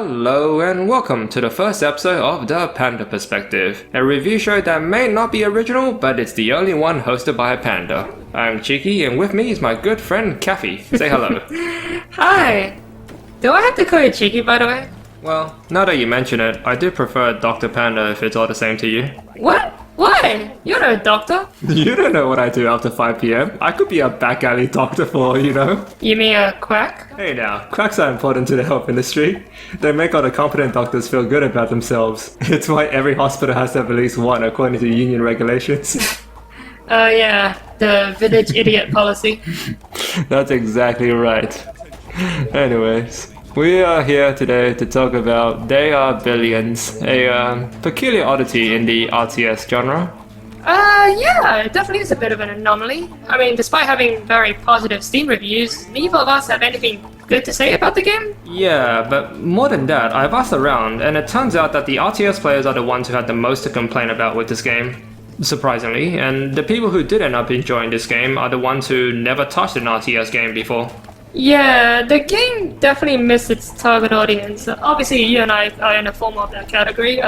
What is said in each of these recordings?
Hello and welcome to the first episode of the Panda Perspective, a review show that may not be original, but it's the only one hosted by a panda. I'm Cheeky, and with me is my good friend Kathy. Say hello. Hi! Do I have to call you Cheeky, by the way? Well, now that you mention it, I do prefer Dr. Panda if it's all the same to you. What? Why? You're not a doctor. You don't know what I do after 5 PM. I could be a back alley doctor for all you know. You mean a quack? Hey now, quacks are important to the health industry. They make all the competent doctors feel good about themselves. It's why every hospital has to have at least one according to union regulations. Yeah, the village idiot policy. That's exactly right. Anyways, we are here today to talk about They Are Billions, a peculiar oddity in the RTS genre. Yeah, it definitely is a bit of an anomaly. I mean, despite having very positive Steam reviews, neither of us have anything good to say about the game. Yeah, but more than that, I've asked around, and it turns out that the RTS players are the ones who had the most to complain about with this game. Surprisingly, and the people who did end up enjoying this game are the ones who never touched an RTS game before. Yeah, the game definitely missed its target audience. Obviously, you and I are in the form of that category.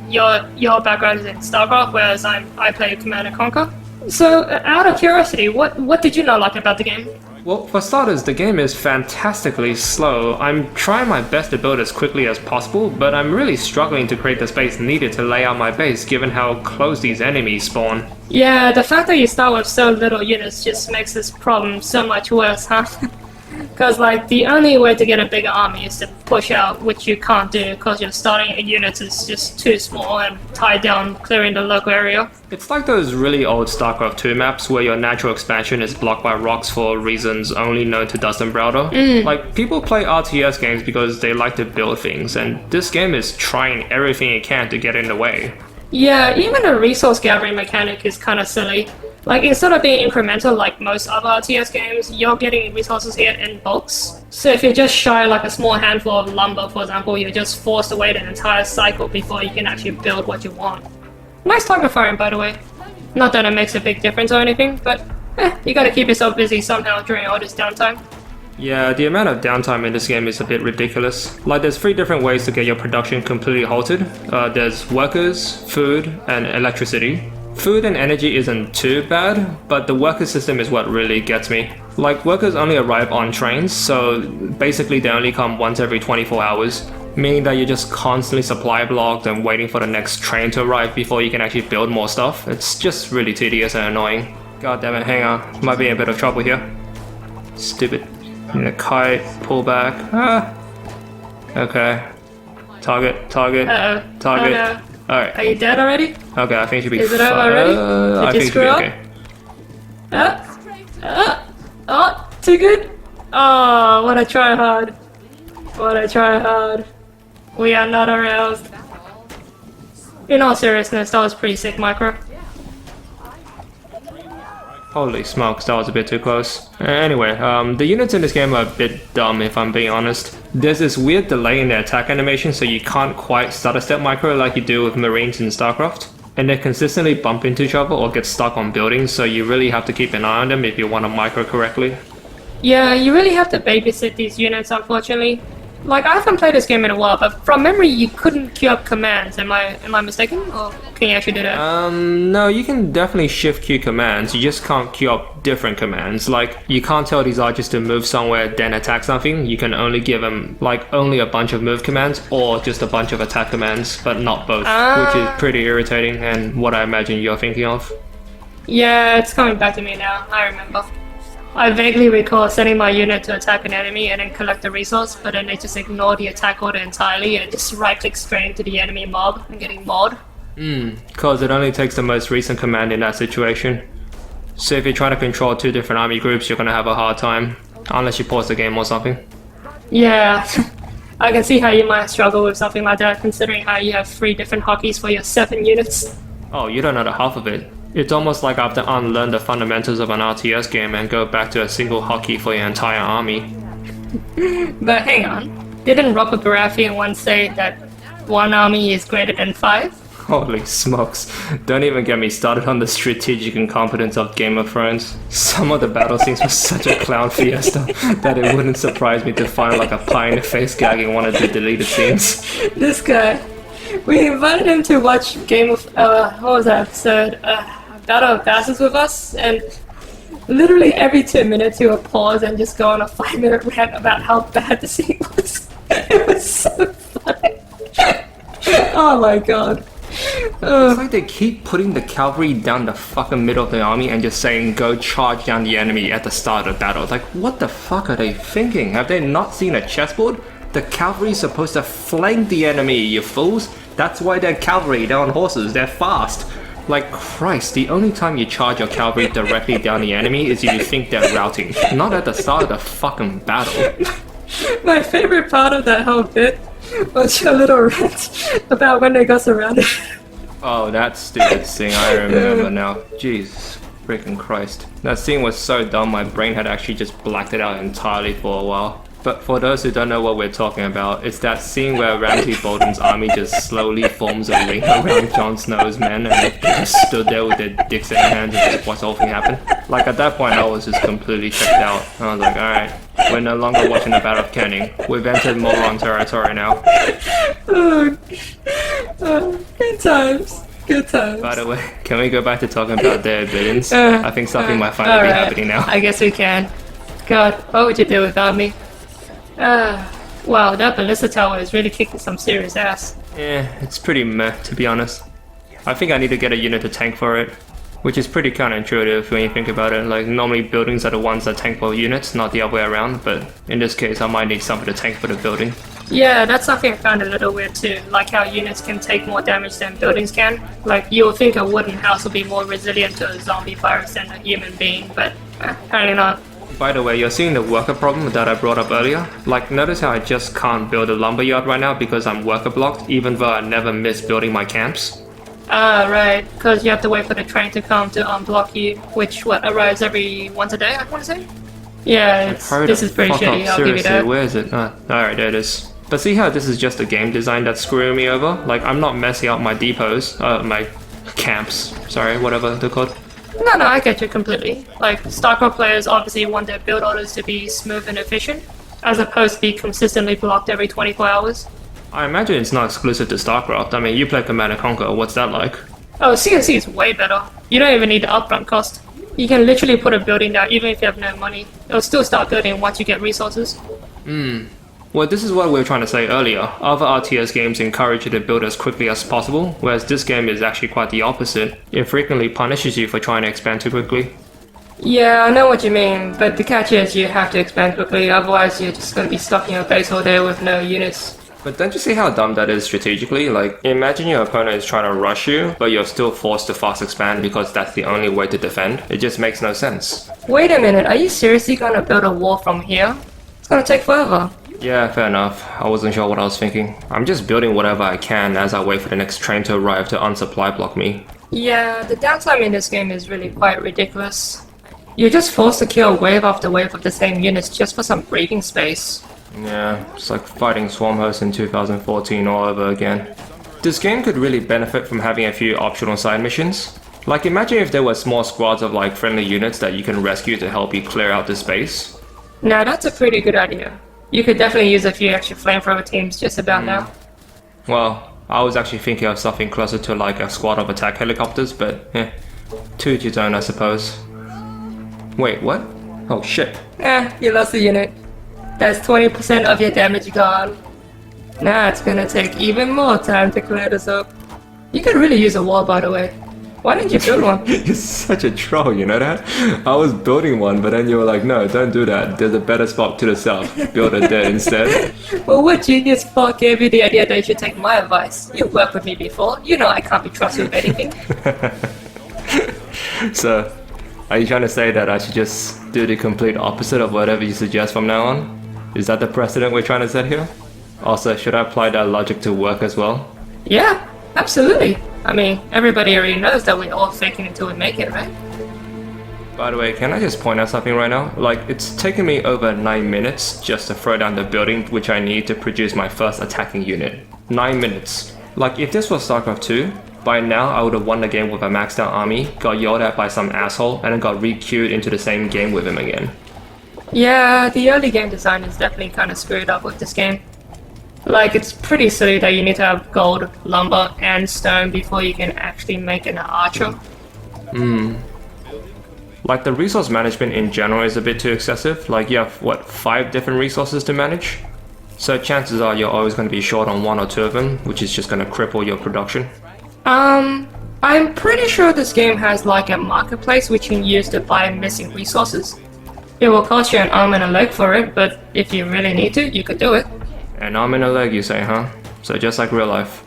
Your background is in StarCraft, whereas I play Command & Conquer. So, out of curiosity, what did you not like about the game? Well, for starters, the game is fantastically slow. I'm trying my best to build as quickly as possible, but I'm really struggling to create the space needed to lay out my base given how close these enemies spawn. Yeah, the fact that you start with so little units just makes this problem so much worse, huh? Because, like, the only way to get a bigger army is to push out, which you can't do because your starting units is just too small and tied down clearing the local area. It's like those really old StarCraft 2 maps where your natural expansion is blocked by rocks for reasons only known to Dustin Browder. Like, people play RTS games because they like to build things, and this game is trying everything it can to get in the way. Yeah, even the resource gathering mechanic is kind of silly. Like, instead of being incremental like most other RTS games, you're getting resources here in bulks. So if you're just shy like a small handful of lumber, for example, you're just forced to wait an entire cycle before you can actually build what you want. Nice target firing, by the way. Not that it makes a big difference or anything, but you gotta keep yourself busy somehow during all this downtime. Yeah, the amount of downtime in this game is a bit ridiculous. Like, there's 3 different ways to get your production completely halted. There's workers, food, and electricity. Food and energy isn't too bad, but the worker system is what really gets me. Like, workers only arrive on trains, so basically they only come once every 24 hours, meaning that you're just constantly supply blocked and waiting for the next train to arrive before you can actually build more stuff. It's just really tedious and annoying. God damn it, hang on. Might be in a bit of trouble here. Stupid. Need a kite, pull back. Okay. Target. Target. Oh no. Alright. Are you dead already? Okay, I think it should be Is it over already? I think it should be okay. Oh, too good? Oh, what a try hard. What a try hard. We are not aroused. In all seriousness, that was pretty sick, Micro. Holy smokes, that was a bit too close. Anyway, the units in this game are a bit dumb if I'm being honest. There's this weird delay in their attack animation, so you can't quite start a step micro like you do with Marines in StarCraft. And they consistently bump into each other or get stuck on buildings, so you really have to keep an eye on them if you want to micro correctly. Yeah, you really have to babysit these units, unfortunately. Like, I haven't played this game in a while, but from memory you couldn't queue up commands. Am I mistaken? Or can you actually do that? No, you can definitely shift queue commands, you just can't queue up different commands. Like, you can't tell these archers to move somewhere then attack something. You can only give them, like, only a bunch of move commands or just a bunch of attack commands, but not both, which is pretty irritating and what I imagine you're thinking of. Yeah, it's coming back to me now, I remember. I vaguely recall sending my unit to attack an enemy and then collect the resource, but then they just ignore the attack order entirely and just right-click straight into the enemy mob and getting mauled. Cause it only takes the most recent command in that situation. So if you're trying to control 2 different army groups, you're gonna have a hard time, unless you pause the game or something. Yeah, I can see how you might struggle with something like that, considering how you have 3 different hockeys for your 7 units. Oh, you don't know the half of it. It's almost like I have to unlearn the fundamentals of an RTS game and go back to a single hockey for your entire army. But hang on, didn't Robert Baratheon once say that 1 army is greater than 5? Holy smokes. Don't even get me started on the strategic incompetence of Game of Thrones. Some of the battle scenes were such a clown fiesta that it wouldn't surprise me to find like a pie-in-the-face gagging one of the deleted scenes. This guy. We invited him to watch Game of... what was that episode? Battle of Bastards with us, and literally every 2 minutes he would pause and just go on a 5-minute rant about how bad the scene was. It was so funny. Oh my god. It's like they keep putting the cavalry down the fucking middle of the army and just saying go charge down the enemy at the start of the battle. Like, what the fuck are they thinking? Have they not seen a chessboard? The cavalry is supposed to flank the enemy, you fools. That's why they're cavalry, they're on horses, they're fast. Like, Christ, the only time you charge your cavalry directly down the enemy is if you think they're routing, not at the start of the fucking battle. My favorite part of that whole bit was your little rant about when they got surrounded. Oh, that stupid scene, I remember now. Jesus freaking Christ. That scene was so dumb, my brain had actually just blacked it out entirely for a while. But for those who don't know what we're talking about, it's that scene where Ramsay Bolton's army just slowly forms a ring around Jon Snow's men and they just stood there with their dicks in their hands and just watched the whole thing happen. Like, at that point I was just completely checked out. I was like, alright, we're no longer watching the Battle of Canning. We've entered moron territory now. Good times. Good times. By the way, can we go back to talking about their villains? I think something might finally be happening now. I guess we can. God, what would you do without me? Wow, that ballista tower is really kicking some serious ass. Yeah, it's pretty meh, to be honest. I think I need to get a unit to tank for it, which is pretty counterintuitive when you think about it. Like, normally buildings are the ones that tank for units, not the other way around, but in this case I might need something to tank for the building. Yeah, that's something I found a little weird too, like how units can take more damage than buildings can. Like, you would think a wooden house would be more resilient to a zombie virus than a human being, but apparently not. By the way, you're seeing the worker problem that I brought up earlier? Like, notice how I just can't build a lumberyard right now because I'm worker blocked, even though I never miss building my camps? Ah, right, because you have to wait for the train to come to unblock you, which, arrives every once a day, I want to say? Yeah, this is pretty shitty, I'll give you that. Where is it? Alright, there it is. But see how this is just a game design that's screwing me over? Like, I'm not messing up my depots, my camps, sorry, whatever they're called. No, I get you completely. Like, StarCraft players obviously want their build orders to be smooth and efficient, as opposed to be consistently blocked every 24 hours. I imagine it's not exclusive to StarCraft. I mean, you play Command & Conquer, what's that like? Oh, CNC is way better. You don't even need the upfront cost. You can literally put a building down even if you have no money. It'll still start building once you get resources. Well, this is what we were trying to say earlier. Other RTS games encourage you to build as quickly as possible, whereas this game is actually quite the opposite. It frequently punishes you for trying to expand too quickly. Yeah, I know what you mean, but the catch is you have to expand quickly, otherwise you're just gonna be stuck in your base all day with no units. But don't you see how dumb that is strategically? Like, imagine your opponent is trying to rush you, but you're still forced to fast expand because that's the only way to defend. It just makes no sense. Wait a minute, are you seriously gonna build a wall from here? It's gonna take forever. Yeah, fair enough. I wasn't sure what I was thinking. I'm just building whatever I can as I wait for the next train to arrive to unsupply block me. Yeah, the downtime in this game is really quite ridiculous. You're just forced to kill wave after wave of the same units just for some breathing space. Yeah, it's like fighting Swarm Host in 2014 all over again. This game could really benefit from having a few optional side missions. Like, imagine if there were small squads of like friendly units that you can rescue to help you clear out the space. Now that's a pretty good idea. You could definitely use a few extra flamethrower teams just about now. Well, I was actually thinking of something closer to like a squad of attack helicopters, but to each his own, I suppose. Wait, what? Oh shit. You lost a unit. That's 20% of your damage gone. Now it's gonna take even more time to clear this up. You could really use a wall, by the way. Why didn't you build one? You're such a troll, you know that? I was building one, but then you were like, no, don't do that. There's a better spot to the south. Build it there instead. Well, what genius fuck gave you the idea that you should take my advice? You've worked with me before. You know I can't be trusted with anything. So, are you trying to say that I should just do the complete opposite of whatever you suggest from now on? Is that the precedent we're trying to set here? Also, should I apply that logic to work as well? Yeah, absolutely. I mean, everybody already knows that we're all faking until we make it, right? By the way, can I just point out something right now? Like, it's taken me over 9 minutes just to throw down the building which I need to produce my first attacking unit. 9 minutes. Like, if this was StarCraft 2, By now, I would have won the game with a maxed out army, got yelled at by some asshole, and then got re-queued into the same game with him again. Yeah, the early game design is definitely kind of screwed up with this game. Like, it's pretty silly that you need to have gold, lumber, and stone before you can actually make an archer. Like, the resource management in general is a bit too excessive. Like, you have, what, 5 different resources to manage? So chances are you're always going to be short on 1 or 2 of them, which is just going to cripple your production. I'm pretty sure this game has like a marketplace which you can use to buy missing resources. It will cost you an arm and a leg for it, but if you really need to, you could do it. An arm and a leg, you say, huh? So just like real life.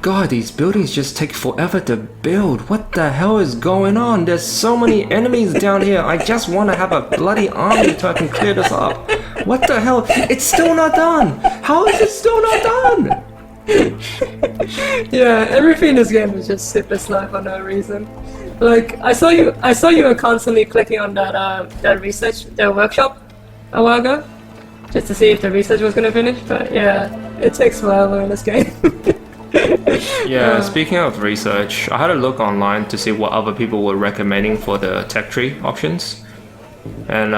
God, these buildings just take forever to build. What the hell is going on? There's so many enemies down here. I just want to have a bloody army so I can clear this up. What the hell? It's still not done! How is it still not done? Yeah, everything in this game is just super slow for no reason. Like, I saw you were constantly clicking on that research, the workshop a while ago, just to see if the research was gonna finish, but yeah, it takes forever in this game. Yeah, speaking of research, I had a look online to see what other people were recommending for the tech tree options. And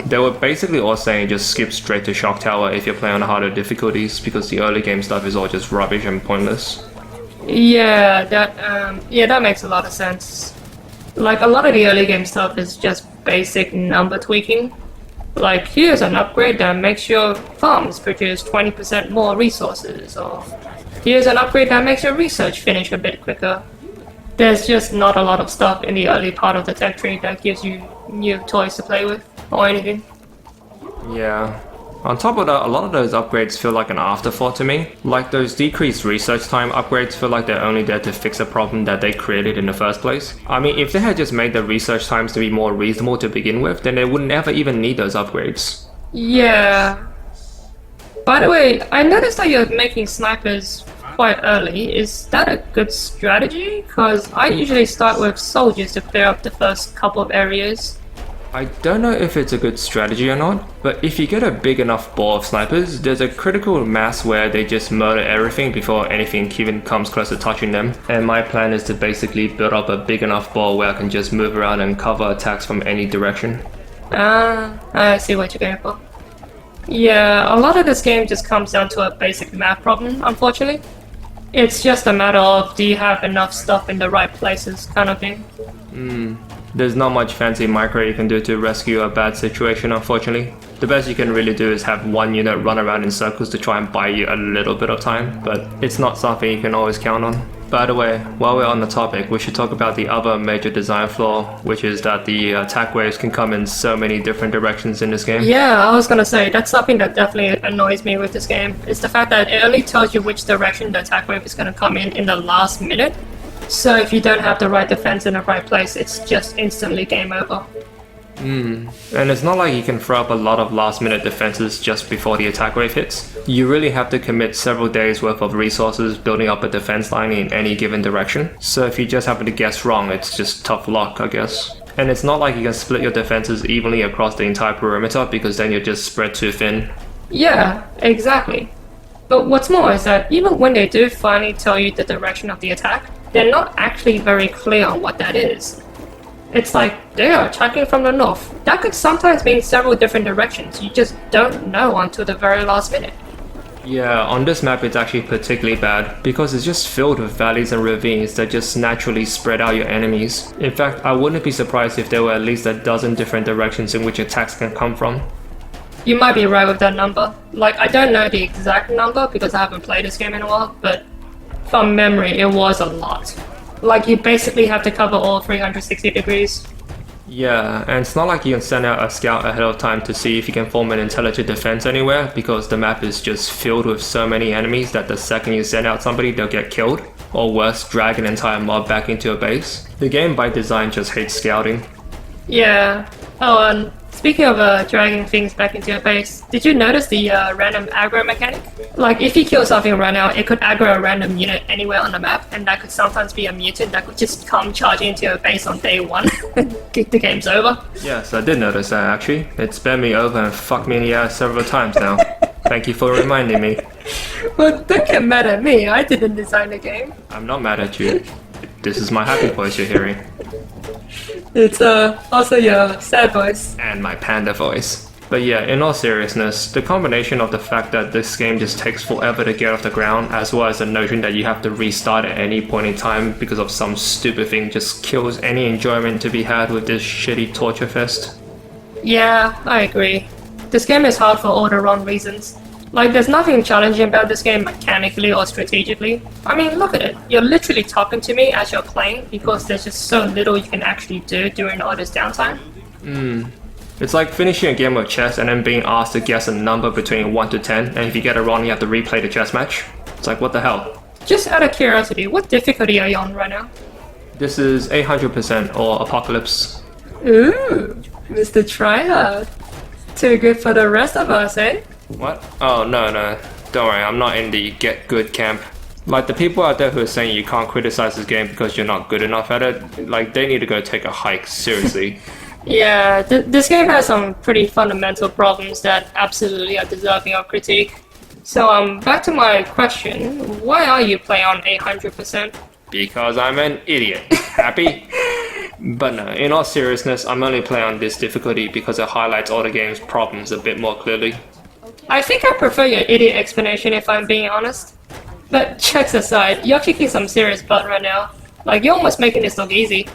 they were basically all saying just skip straight to Shock Tower if you're playing on harder difficulties, because the early game stuff is all just rubbish and pointless. Yeah, that makes a lot of sense. Like, a lot of the early game stuff is just basic number tweaking. Like, here's an upgrade that makes your farms produce 20% more resources, or here's an upgrade that makes your research finish a bit quicker. There's just not a lot of stuff in the early part of the tech tree that gives you new toys to play with, or anything. Yeah. On top of that, a lot of those upgrades feel like an afterthought to me. Like, those decreased research time upgrades feel like they're only there to fix a problem that they created in the first place. I mean, if they had just made the research times to be more reasonable to begin with, then they would never even need those upgrades. Yeah. By the way, I noticed that you're making snipers quite early. Is that a good strategy? Because I usually start with soldiers to clear up the first couple of areas. I don't know if it's a good strategy or not, but if you get a big enough ball of snipers, there's a critical mass where they just murder everything before anything even comes close to touching them. And my plan is to basically build up a big enough ball where I can just move around and cover attacks from any direction. I see what you're going for. Yeah, a lot of this game just comes down to a basic math problem, unfortunately. It's just a matter of, do you have enough stuff in the right places, kind of thing. There's not much fancy micro you can do to rescue a bad situation, unfortunately. The best you can really do is have one unit run around in circles to try and buy you a little bit of time, but it's not something you can always count on. By the way, while we're on the topic, we should talk about the other major design flaw, which is that the attack waves can come in so many different directions in this game. Yeah, I was gonna say, that's something that definitely annoys me with this game. It's the fact that it only tells you which direction the attack wave is gonna come in the last minute. So if you don't have the right defense in the right place, it's just instantly game over. And it's not like you can throw up a lot of last minute defenses just before the attack wave hits. You really have to commit several days worth of resources building up a defense line in any given direction. So if you just happen to guess wrong, it's just tough luck, I guess. And it's not like you can split your defenses evenly across the entire perimeter, because then you're just spread too thin. Yeah, exactly. But what's more is that even when they do finally tell you the direction of the attack, they're not actually very clear on what that is. It's like, they are attacking from the north. That could sometimes mean several different directions. You just don't know until the very last minute. Yeah, on this map it's actually particularly bad, because it's just filled with valleys and ravines that just naturally spread out your enemies. In fact, I wouldn't be surprised if there were at least a dozen different directions in which attacks can come from. You might be right with that number. Like, I don't know the exact number because I haven't played this game in a while, but from memory, it was a lot. Like, you basically have to cover all 360 degrees. Yeah, and it's not like you can send out a scout ahead of time to see if you can form an intelligent defense anywhere, because the map is just filled with so many enemies that the second you send out somebody, they'll get killed, or worse, drag an entire mob back into a base. The game by design just hates scouting. Yeah. Oh, and speaking of dragging things back into your base, did you notice the random aggro mechanic? Like, if you kill something right now, it could aggro a random unit anywhere on the map, and that could sometimes be a mutant that could just come charging into your base on day one and the game's over. Yes, I did notice that actually. It spammed me over and fucked me in the ass several times now. Thank you for reminding me. Well, don't get mad at me. I didn't design the game. I'm not mad at you. This is my happy voice you're hearing. It's also your sad voice. And my panda voice. But yeah, in all seriousness, the combination of the fact that this game just takes forever to get off the ground, as well as the notion that you have to restart at any point in time because of some stupid thing, just kills any enjoyment to be had with this shitty torture fest. Yeah, I agree. This game is hard for all the wrong reasons. Like, there's nothing challenging about this game mechanically or strategically. I mean, look at it. You're literally talking to me as you're playing because there's just so little you can actually do during all this downtime. It's like finishing a game of chess and then being asked to guess a number between 1 to 10, and if you get it wrong, you have to replay the chess match. It's like, what the hell? Just out of curiosity, what difficulty are you on right now? This is 800% or Apocalypse. Ooh, Mr. Tryhard. Too good for the rest of us, eh? What? Oh, no. Don't worry, I'm not in the get good camp. Like, the people out there who are saying you can't criticize this game because you're not good enough at it, like, they need to go take a hike, seriously. Yeah, this game has some pretty fundamental problems that absolutely are deserving of critique. So, back to my question, why are you playing on 800%? Because I'm an idiot. Happy? But no, in all seriousness, I'm only playing on this difficulty because it highlights all the game's problems a bit more clearly. I think I prefer your idiot explanation if I'm being honest. But checks aside, you're kicking some serious butt right now. Like, you're almost making this look easy.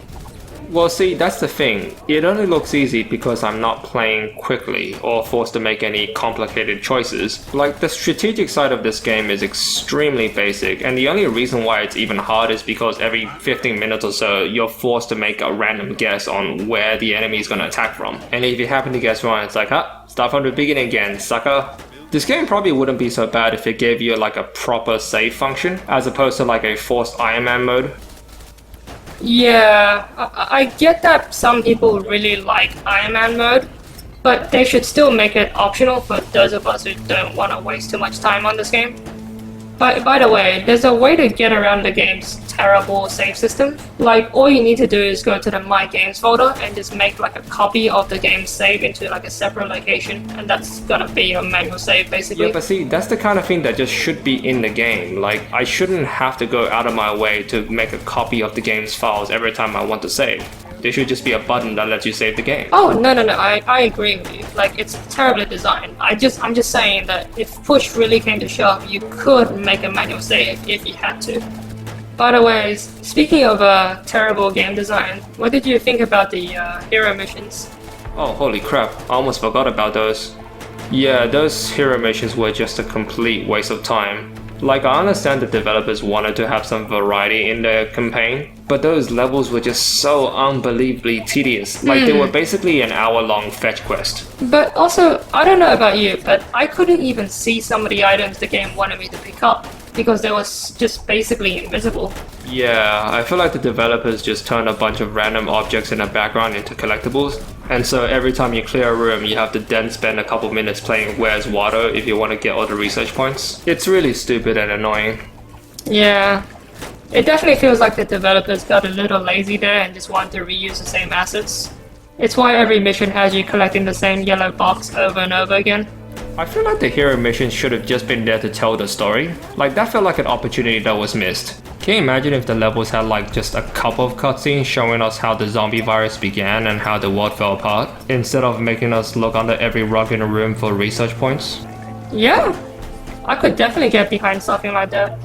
Well, see, that's the thing. It only looks easy because I'm not playing quickly or forced to make any complicated choices. Like, the strategic side of this game is extremely basic, and the only reason why it's even hard is because every 15 minutes or so, you're forced to make a random guess on where the enemy is going to attack from. And if you happen to guess wrong, it's like, start from the beginning again, sucker. This game probably wouldn't be so bad if it gave you like a proper save function, as opposed to like a forced Iron Man mode. Yeah, I get that some people really like Iron Man mode, but they should still make it optional for those of us who don't want to waste too much time on this game. By the way, there's a way to get around the game's terrible save system. Like, all you need to do is go to the My Games folder and just make like a copy of the game's save into like a separate location, and that's gonna be your manual save basically. Yeah, but see, that's the kind of thing that just should be in the game. Like, I shouldn't have to go out of my way to make a copy of the game's files every time I want to save. There should just be a button that lets you save the game. Oh, no, I agree with you. Like, it's terribly designed. I'm just saying that if push really came to shove, you could make a manual save if you had to. By the way, speaking of terrible game design, what did you think about the hero missions? Oh, holy crap, I almost forgot about those. Yeah, those hero missions were just a complete waste of time. Like, I understand the developers wanted to have some variety in their campaign, but those levels were just so unbelievably tedious. Like, they were basically an hour-long fetch quest. But also, I don't know about you, but I couldn't even see some of the items the game wanted me to pick up, because they were just basically invisible. Yeah, I feel like the developers just turned a bunch of random objects in the background into collectibles, and so every time you clear a room, you have to then spend a couple minutes playing Where's Water if you want to get all the research points. It's really stupid and annoying. Yeah, it definitely feels like the developers got a little lazy there and just wanted to reuse the same assets. It's why every mission has you collecting the same yellow box over and over again. I feel like the hero mission should have just been there to tell the story. Like, that felt like an opportunity that was missed. Can you imagine if the levels had like just a couple of cutscenes showing us how the zombie virus began and how the world fell apart, instead of making us look under every rug in a room for research points? Yeah, I could definitely get behind something like that.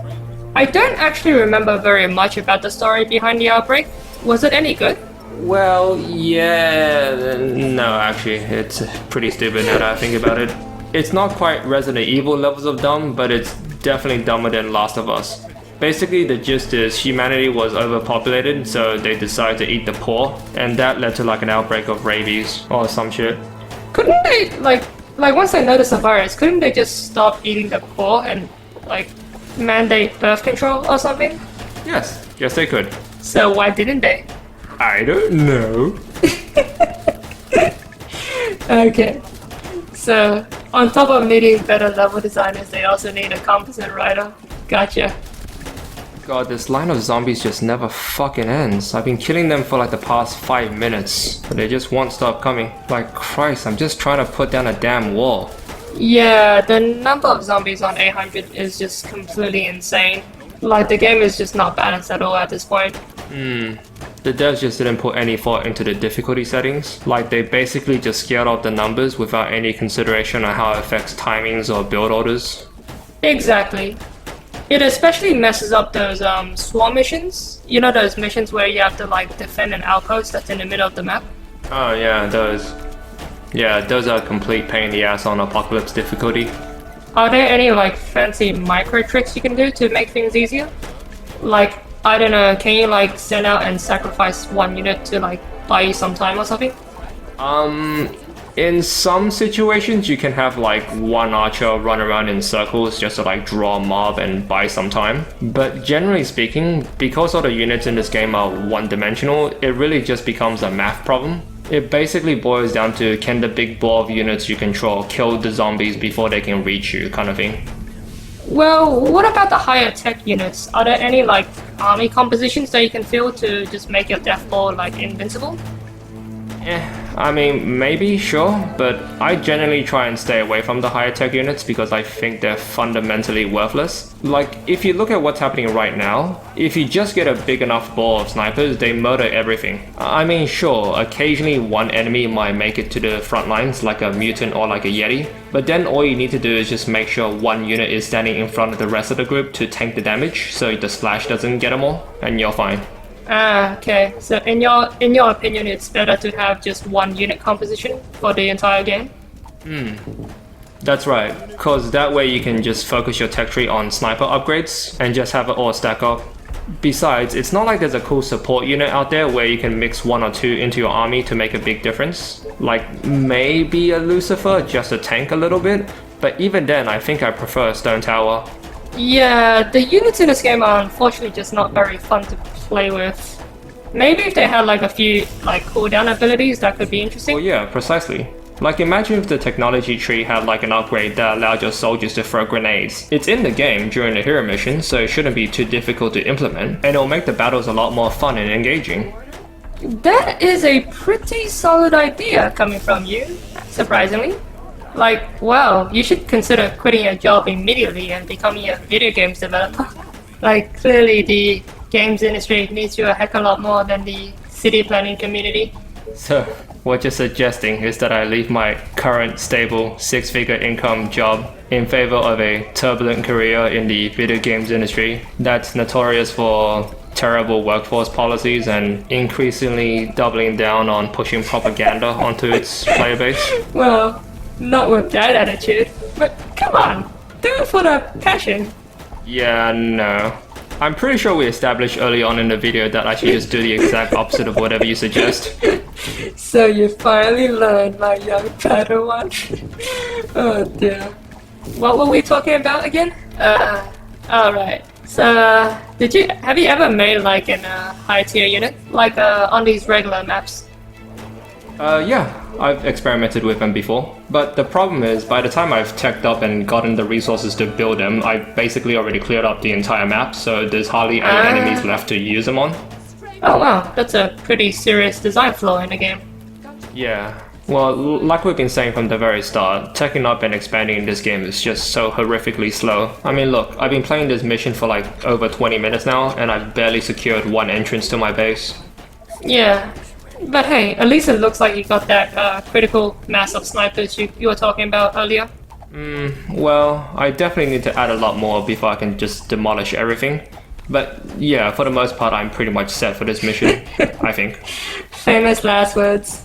I don't actually remember very much about the story behind the outbreak. Was it any good? Well, yeah, no, actually, it's pretty stupid now that I think about it. It's not quite Resident Evil levels of dumb, but it's definitely dumber than Last of Us. Basically, the gist is humanity was overpopulated, so they decided to eat the poor, and that led to like an outbreak of rabies or some shit. Couldn't they, like once they noticed the virus, couldn't they just stop eating the poor and, like, mandate birth control or something? Yes, they could. So why didn't they? I don't know. Okay. So, on top of needing better level designers, they also need a competent writer. Gotcha. God, this line of zombies just never fucking ends. I've been killing them for like the past 5 minutes, but they just won't stop coming. Like, Christ, I'm just trying to put down a damn wall. Yeah, the number of zombies on 800 is just completely insane. Like, the game is just not balanced at all at this point. The devs just didn't put any thought into the difficulty settings. Like, they basically just scaled up the numbers without any consideration on how it affects timings or build orders. Exactly. It especially messes up those swarm missions. You know those missions where you have to like defend an outpost that's in the middle of the map? Oh yeah, those. Yeah, those are a complete pain in the ass on Apocalypse difficulty. Are there any like fancy micro tricks you can do to make things easier? Like, I don't know, can you like send out and sacrifice one unit to like buy you some time or something? In some situations you can have like one archer run around in circles just to like draw a mob and buy some time. But generally speaking, because all the units in this game are one-dimensional, it really just becomes a math problem. It basically boils down to can the big ball of units you control kill the zombies before they can reach you, kind of thing. Well, what about the higher tech units? Are there any like army compositions that you can fill to just make your death ball like invincible? I mean, maybe, sure, but I generally try and stay away from the higher tech units because I think they're fundamentally worthless. Like, if you look at what's happening right now, if you just get a big enough ball of snipers, they murder everything. I mean, sure, occasionally one enemy might make it to the front lines, like a mutant or like a yeti, but then all you need to do is just make sure one unit is standing in front of the rest of the group to tank the damage, so the splash doesn't get them all, and you're fine. Ah, okay. So in your opinion, it's better to have just one unit composition for the entire game? That's right, cause that way you can just focus your tech tree on sniper upgrades and just have it all stack up. Besides, it's not like there's a cool support unit out there where you can mix one or two into your army to make a big difference. Like maybe a Lucifer just to tank a little bit, but even then I think I prefer a stone tower. Yeah, the units in this game are unfortunately just not very fun to play with. Maybe if they had like a few like cooldown abilities, that could be interesting. Well yeah, precisely. Like imagine if the technology tree had like an upgrade that allowed your soldiers to throw grenades. It's in the game during the hero mission, so it shouldn't be too difficult to implement, and it'll make the battles a lot more fun and engaging. That is a pretty solid idea coming from you, surprisingly. Like, wow, you should consider quitting your job immediately and becoming a video games developer. Like, clearly the games industry needs you a heck of a lot more than the city planning community. So, what you're suggesting is that I leave my current stable six-figure income job in favor of a turbulent career in the video games industry that's notorious for terrible workforce policies and increasingly doubling down on pushing propaganda onto its player base? Well, not with that attitude, but come on, do it for the passion. Yeah, no. I'm pretty sure we established early on in the video that I should just do the exact opposite of whatever you suggest. So you finally learned, my young Padawan. Oh dear. What were we talking about again? Alright. So, have you ever made like an high tier unit? Like on these regular maps? Yeah, I've experimented with them before. But the problem is, by the time I've teched up and gotten the resources to build them, I've basically already cleared up the entire map, so there's hardly any enemies left to use them on. Oh wow, that's a pretty serious design flaw in the game. Yeah. Well, like we've been saying from the very start, teching up and expanding in this game is just so horrifically slow. I mean look, I've been playing this mission for like over 20 minutes now, and I've barely secured one entrance to my base. Yeah. But hey, at least it looks like you got that critical mass of snipers you were talking about earlier. Well, I definitely need to add a lot more before I can just demolish everything. But yeah, for the most part, I'm pretty much set for this mission, I think. Famous last words.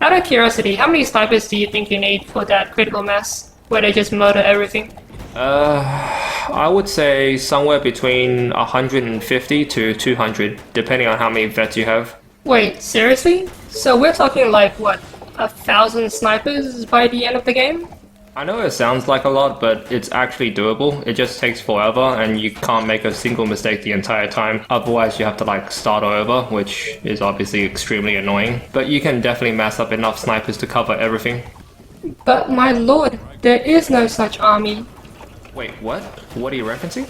Out of curiosity, how many snipers do you think you need for that critical mass, where they just murder everything? I would say somewhere between 150 to 200, depending on how many vets you have. Wait, seriously? So we're talking like, what, 1,000 snipers by the end of the game? I know it sounds like a lot, but it's actually doable. It just takes forever, and you can't make a single mistake the entire time. Otherwise, you have to like start over, which is obviously extremely annoying. But you can definitely mass up enough snipers to cover everything. But my lord, there is no such army. Wait, what? What are you referencing?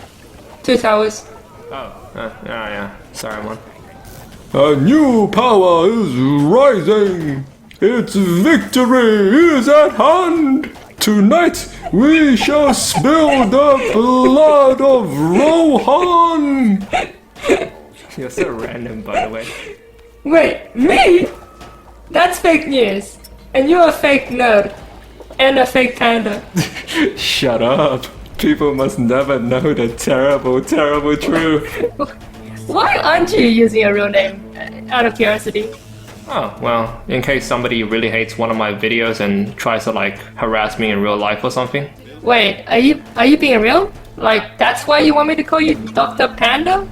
2 towers. Oh, yeah. Sorry, man. A new power is rising! Its victory is at hand! Tonight we shall spill the blood of Rohan! You're so random, by the way. Wait, me? That's fake news. And you're a fake nerd. And a fake panda. Shut up. People must never know the terrible, terrible truth. Why aren't you using a real name? Out of curiosity. Oh, well, in case somebody really hates one of my videos and tries to like harass me in real life or something. Wait, are you being real? Like, that's why you want me to call you Dr. Panda?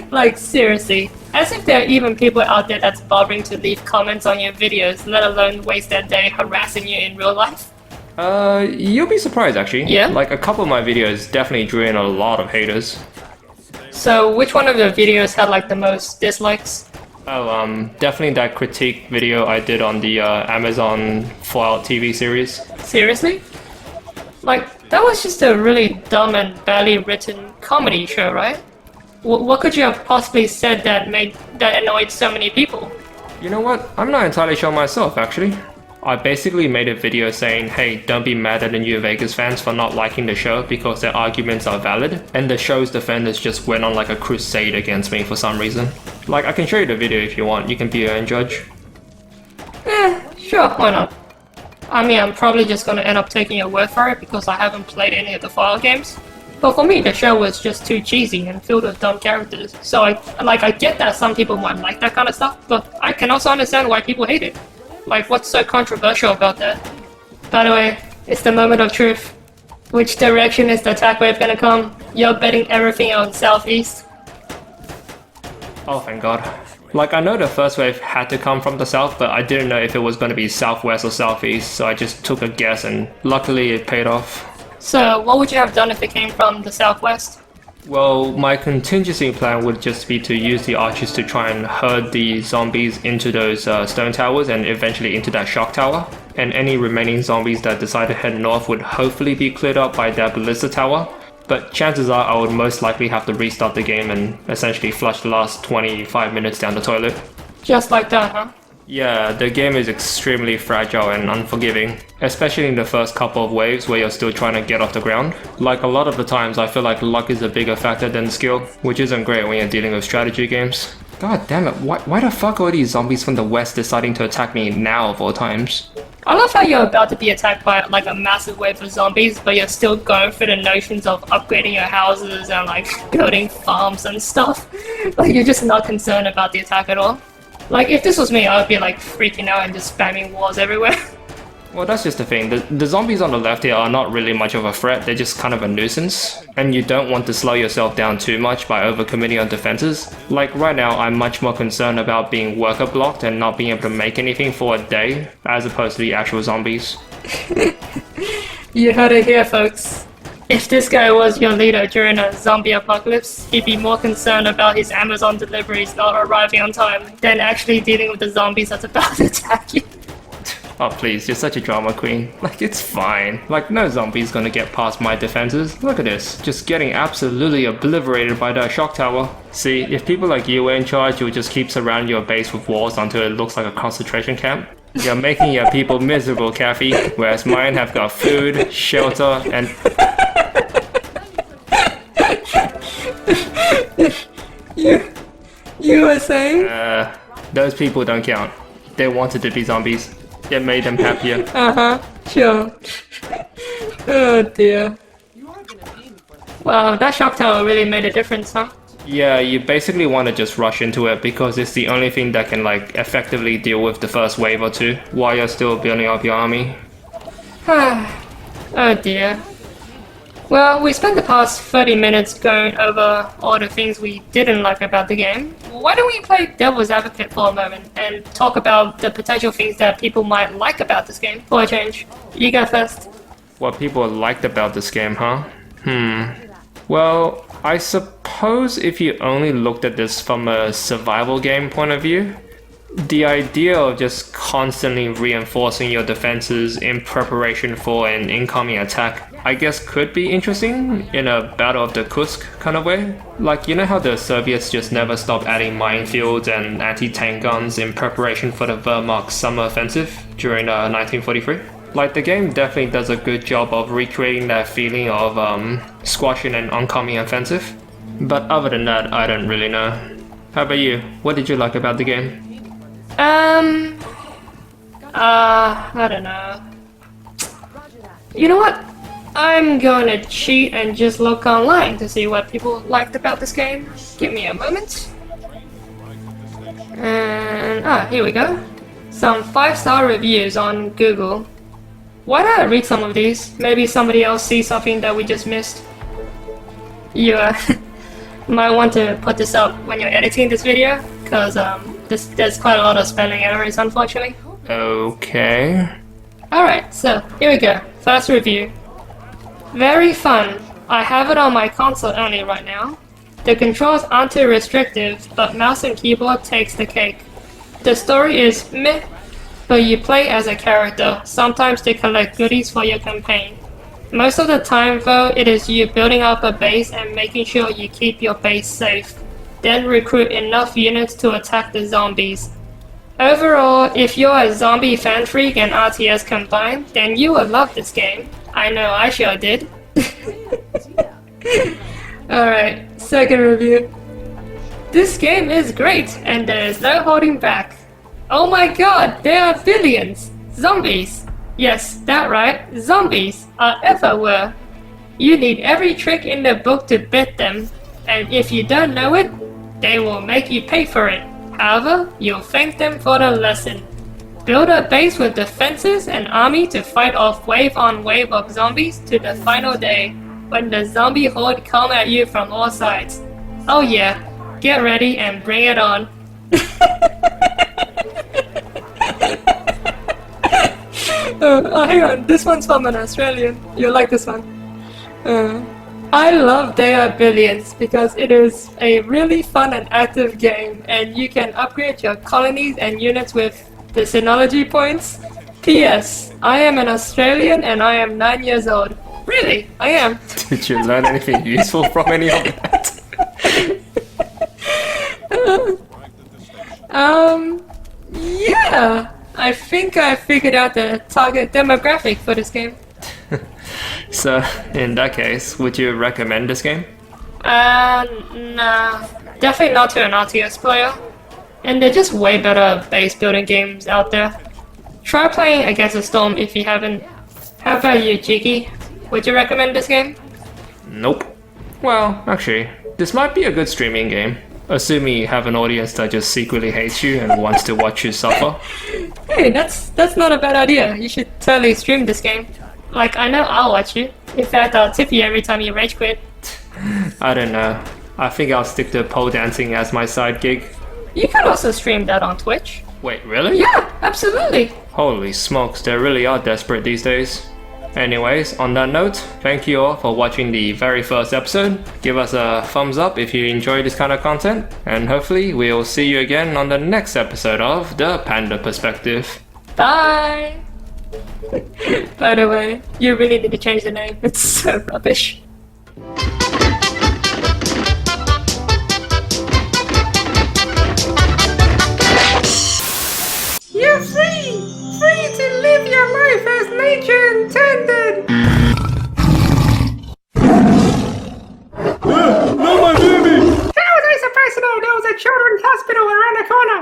Like, seriously. As if there are even people out there that's bothering to leave comments on your videos, let alone waste their day harassing you in real life. You'll be surprised actually. Yeah? Like a couple of my videos definitely drew in a lot of haters. So, which one of your videos had like the most dislikes? Oh, definitely that critique video I did on the Amazon Fallout TV series. Seriously? Like, that was just a really dumb and badly written comedy show, right? What could you have possibly said that annoyed so many people? You know what? I'm not entirely sure myself actually. I basically made a video saying, hey, don't be mad at the New Vegas fans for not liking the show because their arguments are valid, and the show's defenders just went on like a crusade against me for some reason. Like, I can show you the video if you want, you can be your own judge. Sure, why not? I mean, I'm probably just gonna end up taking your word for it because I haven't played any of the Fallout games. But for me, the show was just too cheesy and filled with dumb characters. So I get that some people might like that kind of stuff, but I can also understand why people hate it. Like, what's so controversial about that? By the way, it's the moment of truth. Which direction is the attack wave gonna come? You're betting everything on southeast. Oh, thank God. Like, I know the first wave had to come from the south, but I didn't know if it was going to be southwest or southeast, so I just took a guess and luckily it paid off. So, what would you have done if it came from the southwest? Well, my contingency plan would just be to use the archers to try and herd the zombies into those stone towers and eventually into that shock tower. And any remaining zombies that decide to head north would hopefully be cleared up by that ballista tower. But chances are I would most likely have to restart the game and essentially flush the last 25 minutes down the toilet. Just like that, huh? Yeah, the game is extremely fragile and unforgiving, especially in the first couple of waves where you're still trying to get off the ground. Like, a lot of the times I feel like luck is a bigger factor than skill, which isn't great when you're dealing with strategy games. God damn it, why the fuck are these zombies from the west deciding to attack me now of all times? I love how you're about to be attacked by like a massive wave of zombies, but you're still going for the notions of upgrading your houses and like building farms and stuff. Like, you're just not concerned about the attack at all. Like, if this was me, I would be like freaking out and just spamming walls everywhere. Well, that's just the thing. The zombies on the left here are not really much of a threat, they're just kind of a nuisance. And you don't want to slow yourself down too much by overcommitting on defenses. Like, right now, I'm much more concerned about being worker blocked and not being able to make anything for a day, as opposed to the actual zombies. You heard it here, folks. If this guy was your leader during a zombie apocalypse, he'd be more concerned about his Amazon deliveries not arriving on time than actually dealing with the zombies that's about to attack you. Oh please, you're such a drama queen. Like, it's fine. Like, no zombie's gonna get past my defenses. Look at this, just getting absolutely obliterated by that shock tower. See, if people like you were in charge, you'll just keep surrounding your base with walls until it looks like a concentration camp. You're making your people miserable, Kathy, whereas mine have got food, shelter, and... You were saying? Those people don't count. They wanted to be zombies. It made them happier. Sure. Oh dear. Wow, that shock tower really made a difference, huh? Yeah, you basically want to just rush into it because it's the only thing that can like effectively deal with the first wave or two while you're still building up your army. Oh dear. Well, we spent the past 30 minutes going over all the things we didn't like about the game. Why don't we play devil's advocate for a moment and talk about the potential things that people might like about this game for a change? You go first. What people liked about this game, huh? Well, I suppose if you only looked at this from a survival game point of view, the idea of just constantly reinforcing your defenses in preparation for an incoming attack, I guess could be interesting in a Battle of the Kursk kind of way. Like, you know how the Soviets just never stopped adding minefields and anti-tank guns in preparation for the Wehrmacht's summer offensive during 1943? Like, the game definitely does a good job of recreating that feeling of squashing an oncoming offensive. But other than that, I don't really know. How about you? What did you like about the game? I don't know. You know what? I'm going to cheat and just look online to see what people liked about this game. Give me a moment. And, here we go. Some 5-star reviews on Google. Why don't I read some of these? Maybe somebody else sees something that we just missed. You, might want to put this up when you're editing this video, because, there's quite a lot of spelling errors, unfortunately. Okay. Alright, so, here we go. First review. Very fun. I have it on my console only right now. The controls aren't too restrictive, but mouse and keyboard takes the cake. The story is meh, but you play as a character, sometimes to collect goodies for your campaign. Most of the time though, it is you building up a base and making sure you keep your base safe, then recruit enough units to attack the zombies. Overall, if you're a zombie fan freak and RTS combined, then you will love this game. I know I sure did. Alright, second review. This game is great, and there is no holding back. Oh my god, there are billions! Zombies! Yes, that right, zombies are everywhere. You need every trick in the book to beat them, and if you don't know it, they will make you pay for it. However, you'll thank them for the lesson. Build a base with defenses and army to fight off wave on wave of zombies to the final day, when the zombie horde come at you from all sides. Oh yeah, get ready and bring it on. Hang on, this one's from an Australian. You'll like this one. I love They Are Billions because it is a really fun and active game, and you can upgrade your colonies and units with the Synology points. P.S. I am an Australian and I am 9 years old. Really? I am. Did you learn anything useful from any of that? Yeah. I think I figured out the target demographic for this game. So, in that case, would you recommend this game? Nah. Definitely not to an RTS player. And they're just way better base building games out there. Try playing Against the Storm if you haven't. How about you, Jiggy? Would you recommend this game? Nope. Well, actually, this might be a good streaming game. Assuming you have an audience that just secretly hates you and wants to watch you suffer. Hey, that's not a bad idea. You should totally stream this game. Like, I know I'll watch you. In fact, I'll tip you every time you rage quit. I don't know. I think I'll stick to pole dancing as my side gig. You can also stream that on Twitch. Wait, really? Yeah, absolutely. Holy smokes, they really are desperate these days. Anyways, on that note, thank you all for watching the very first episode. Give us a thumbs up if you enjoy this kind of content, and hopefully we'll see you again on the next episode of The Panda Perspective. Bye! By the way, you really need to change the name. It's so rubbish. You're free! Free to live your life as nature intended! Not my baby! How was I supposed to know there was a children's hospital around the corner?